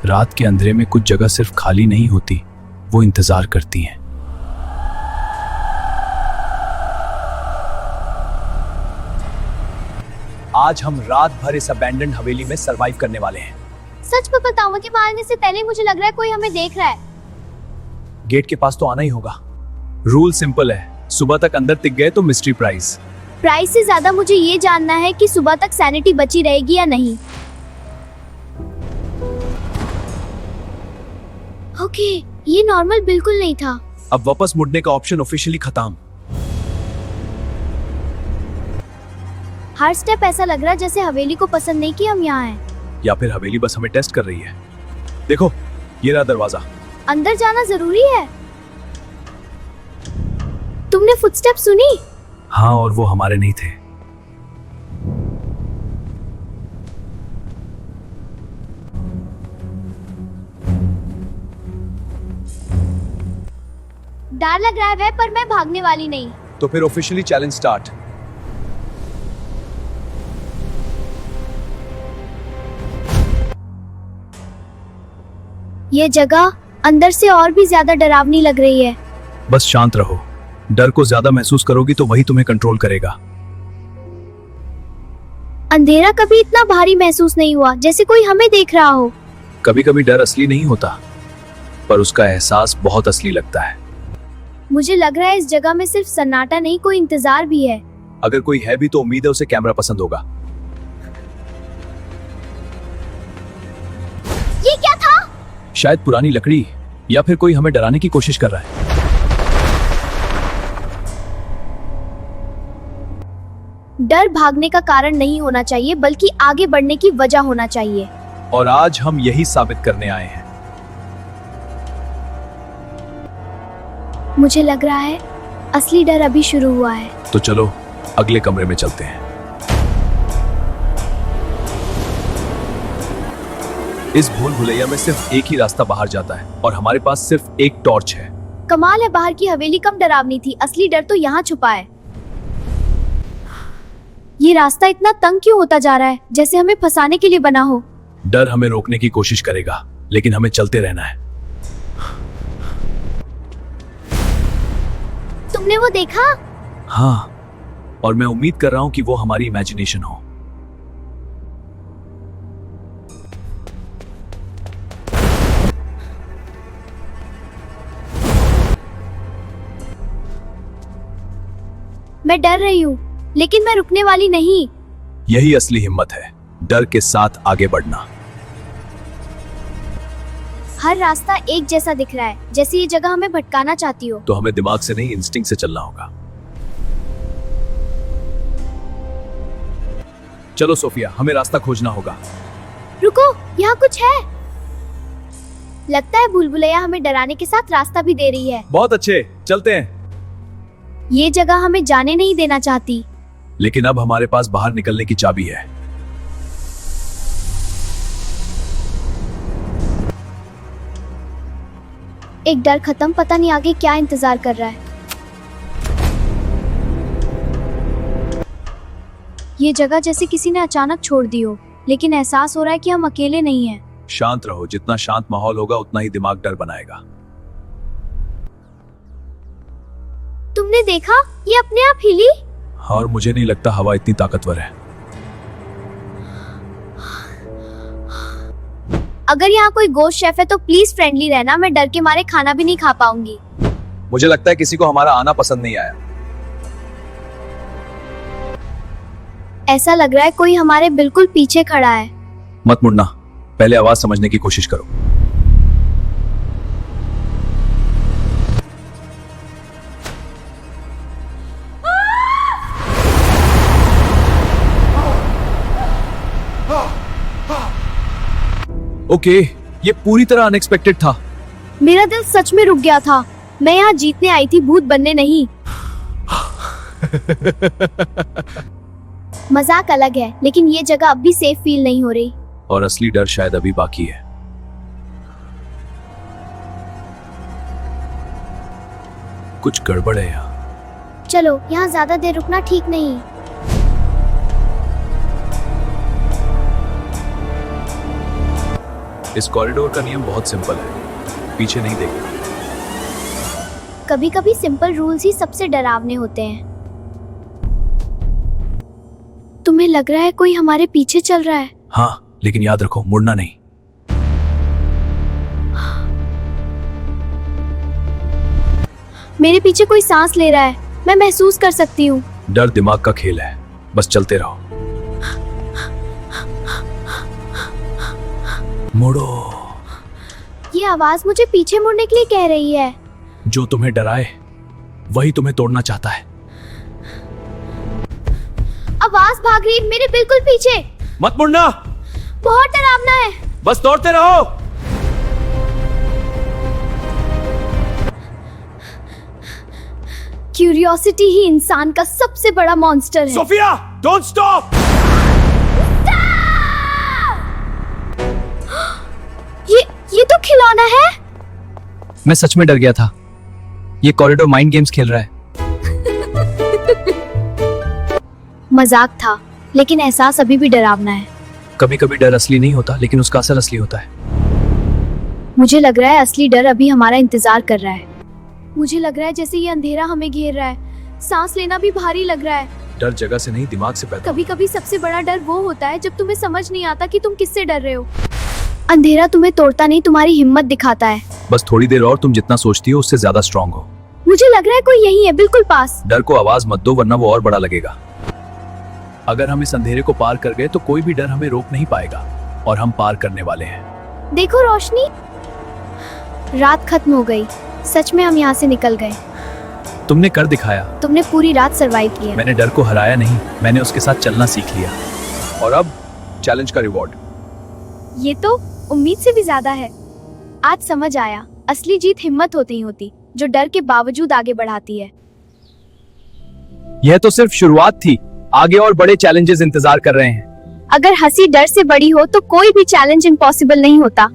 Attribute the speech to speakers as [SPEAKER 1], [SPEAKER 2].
[SPEAKER 1] रात के अंधेरे में कुछ जगह सिर्फ खाली नहीं होती, वो इंतजार करती हैं। आज हम रात भर इस अबैंडन्ड हवेली में सरवाइव करने वाले हैं।
[SPEAKER 2] सच में बताऊं कि बाहर आने से पहले मुझे लग रहा है कोई हमें देख रहा है।
[SPEAKER 1] गेट के पास तो आना ही होगा। रूल सिंपल है, सुबह तक अंदर टिक गए तो मिस्ट्री प्राइज।
[SPEAKER 2] प्राइस से ज्यादा मुझे ये जानना है कि सुबह तक सैनिटी बची रहेगी या नहीं। ओके, ये नॉर्मल बिल्कुल नहीं था।
[SPEAKER 1] अब वापस मुड़ने का ऑप्शन ऑफिशियली खत्म।
[SPEAKER 2] हर स्टेप ऐसा लग रहा है जैसे हवेली को पसंद नहीं कि हम यहाँ हैं।
[SPEAKER 1] या फिर हवेली बस हमें टेस्ट कर रही है। देखो, ये रहा दरवाजा।
[SPEAKER 2] अंदर जाना जरूरी है। तुमने फुटस्टेप सुनी?
[SPEAKER 1] हाँ, और वो हमारे नहीं थे।
[SPEAKER 2] डर लग रहा है पर मैं भागने वाली नहीं।
[SPEAKER 1] तो फिर ऑफिशियली चैलेंज स्टार्ट।
[SPEAKER 2] ये जगह अंदर से और भी ज्यादा डरावनी लग रही है।
[SPEAKER 1] बस शांत रहो। डर को ज्यादा महसूस करोगी तो वही तुम्हें कंट्रोल करेगा।
[SPEAKER 2] अंधेरा कभी इतना भारी महसूस नहीं हुआ, जैसे कोई हमें देख रहा हो।
[SPEAKER 1] कभी कभी डर असली नहीं होता, पर उसका एहसास बहुत असली लगता है।
[SPEAKER 2] मुझे लग रहा है इस जगह में सिर्फ सन्नाटा नहीं, कोई इंतजार भी है।
[SPEAKER 1] अगर कोई है भी तो उम्मीद है उसे कैमरा पसंद होगा।
[SPEAKER 2] ये क्या था?
[SPEAKER 1] शायद पुरानी लकड़ी, या फिर कोई हमें डराने की कोशिश कर रहा है।
[SPEAKER 2] डर भागने का कारण नहीं होना चाहिए, बल्कि आगे बढ़ने की वजह होना चाहिए।
[SPEAKER 1] और आज हम यही साबित करने आए हैं।
[SPEAKER 2] मुझे लग रहा है असली डर अभी शुरू हुआ है।
[SPEAKER 1] तो चलो अगले कमरे में चलते हैं। इस भूल भुलैया में सिर्फ एक ही रास्ता बाहर जाता है और हमारे पास सिर्फ एक टॉर्च है।
[SPEAKER 2] कमाल है, बाहर की हवेली कम डरावनी थी, असली डर तो यहाँ छुपा है। ये रास्ता इतना तंग क्यों होता जा रहा है, जैसे हमें फंसाने के लिए बना हो।
[SPEAKER 1] डर हमें रोकने की कोशिश करेगा, लेकिन हमें चलते रहना है।
[SPEAKER 2] तुमने वो देखा?
[SPEAKER 1] हाँ, और मैं उम्मीद कर रहा हूँ कि वो हमारी इमेजिनेशन हो।
[SPEAKER 2] मैं डर रही हूँ, लेकिन मैं रुकने वाली नहीं।
[SPEAKER 1] यही असली हिम्मत है, डर के साथ आगे बढ़ना।
[SPEAKER 2] हर रास्ता एक जैसा दिख रहा है, जैसे ये जगह हमें भटकाना चाहती हो।
[SPEAKER 1] तो हमें दिमाग से नहीं, इंस्टिंक्ट से चलना होगा। चलो सोफिया, हमें रास्ता खोजना होगा।
[SPEAKER 2] रुको, यहाँ कुछ है। लगता है भूलभुलैया हमें डराने के साथ रास्ता भी दे रही है।
[SPEAKER 1] बहुत अच्छे, चलते हैं।
[SPEAKER 2] ये जगह हमें जाने नहीं देना चाहती।
[SPEAKER 1] लेकिन अब हमारे पास बाहर निकलने की चाबी है।
[SPEAKER 2] एक डर खत्म, पता नहीं आगे क्या इंतजार कर रहा है। ये जगह जैसे किसी ने अचानक छोड़ दी हो, लेकिन एहसास हो रहा है कि हम अकेले नहीं हैं।
[SPEAKER 1] शांत रहो, जितना शांत माहौल होगा उतना ही दिमाग डर बनाएगा।
[SPEAKER 2] तुमने देखा, ये अपने आप हिली।
[SPEAKER 1] और मुझे नहीं लगता हवा इतनी ताकतवर है।
[SPEAKER 2] अगर यहाँ कोई गोश्त शेफ है तो प्लीज फ्रेंडली रहना, मैं डर के मारे खाना भी नहीं खा पाऊंगी।
[SPEAKER 1] मुझे लगता है किसी को हमारा आना पसंद नहीं आया।
[SPEAKER 2] ऐसा लग रहा है कोई हमारे बिल्कुल पीछे खड़ा है।
[SPEAKER 1] मत मुड़ना, पहले आवाज समझने की कोशिश करो। ओके, ये पूरी तरह अनएक्सपेक्टेड था।
[SPEAKER 2] मेरा दिल सच में रुक गया था। मैं यहाँ जीतने आई थी, भूत बनने नहीं। मजाक अलग है, लेकिन ये जगह अब भी सेफ फील नहीं हो रही।
[SPEAKER 1] और असली डर शायद अभी बाकी है। कुछ गड़बड़ है यहाँ।
[SPEAKER 2] चलो, यहाँ ज्यादा देर रुकना ठीक नहीं।
[SPEAKER 1] इस कॉरिडोर का नियम बहुत सिंपल है, पीछे नहीं देखना।
[SPEAKER 2] कभी कभी सिंपल रूल्स ही सबसे डरावने होते हैं। तुम्हें लग रहा है कोई हमारे पीछे चल रहा है?
[SPEAKER 1] हाँ, लेकिन याद रखो, मुड़ना नहीं।
[SPEAKER 2] मेरे पीछे कोई सांस ले रहा है, मैं महसूस कर सकती हूँ।
[SPEAKER 1] डर दिमाग का खेल है, बस चलते रहो। मुड़ो।
[SPEAKER 2] ये आवाज मुझे पीछे मुड़ने के लिए कह रही है।
[SPEAKER 1] जो तुम्हें डराए वही तुम्हें तोड़ना चाहता है।
[SPEAKER 2] आवाज भाग रही है मेरे बिल्कुल पीछे।
[SPEAKER 1] मत मुड़ना,
[SPEAKER 2] बहुत डरावना है।
[SPEAKER 1] बस दौड़ते रहो।
[SPEAKER 2] क्यूरियोसिटी ही इंसान का सबसे बड़ा मॉन्स्टर है।
[SPEAKER 1] Sophia, don't stop.
[SPEAKER 2] ये तो खिलौना है।
[SPEAKER 1] मैं सच में डर गया था। ये कॉरिडोर माइंड गेम्स खेल रहा है।
[SPEAKER 2] मजाक था, लेकिन एहसास अभी भी डरावना है।
[SPEAKER 1] कभी कभी डर असली नहीं होता, लेकिन उसका असर असली होता है।
[SPEAKER 2] मुझे लग रहा है असली डर अभी हमारा इंतजार कर रहा है। मुझे लग रहा है जैसे ये अंधेरा हमें घेर रहा है। सांस लेना भी भारी लग रहा है।
[SPEAKER 1] डर जगह से नहीं, दिमाग से पैदा।
[SPEAKER 2] कभी कभी सबसे बड़ा डर वो होता है जब तुम्हें समझ नहीं आता कि तुम किससे डर रहे हो। अंधेरा तुम्हें तोड़ता नहीं, तुम्हारी हिम्मत दिखाता है।
[SPEAKER 1] बस थोड़ी देर और, तुम जितना सोचती हो उससे ज्यादा स्ट्रांग हो।
[SPEAKER 2] मुझे लग रहा है कोई यही है, बिल्कुल पास।
[SPEAKER 1] डर को आवाज मत दो, वरना वो और बड़ा लगेगा। अगर हम इस अंधेरे को पार कर गए तो कोई भी डर हमें रोक नहीं पाएगा, और हम पार करने वाले हैं।
[SPEAKER 2] देखो रोशनी, रात खत्म हो गई। सच में हम यहाँ से निकल गए।
[SPEAKER 1] तुमने कर दिखाया।
[SPEAKER 2] तुमने पूरी रात सरवाइव किया।
[SPEAKER 1] मैंने डर को हराया नहीं, मैंने उसके साथ चलना सीख लिया। और अब चैलेंज का रिवॉर्ड।
[SPEAKER 2] ये तो उम्मीद से भी ज्यादा है। आज समझ आया, असली जीत हिम्मत होती होती, जो डर के बावजूद आगे बढ़ाती है।
[SPEAKER 1] यह तो सिर्फ शुरुआत थी, आगे और बड़े चैलेंजेस इंतजार कर रहे हैं।
[SPEAKER 2] अगर हंसी डर से बड़ी हो तो कोई भी चैलेंज इम्पॉसिबल नहीं होता।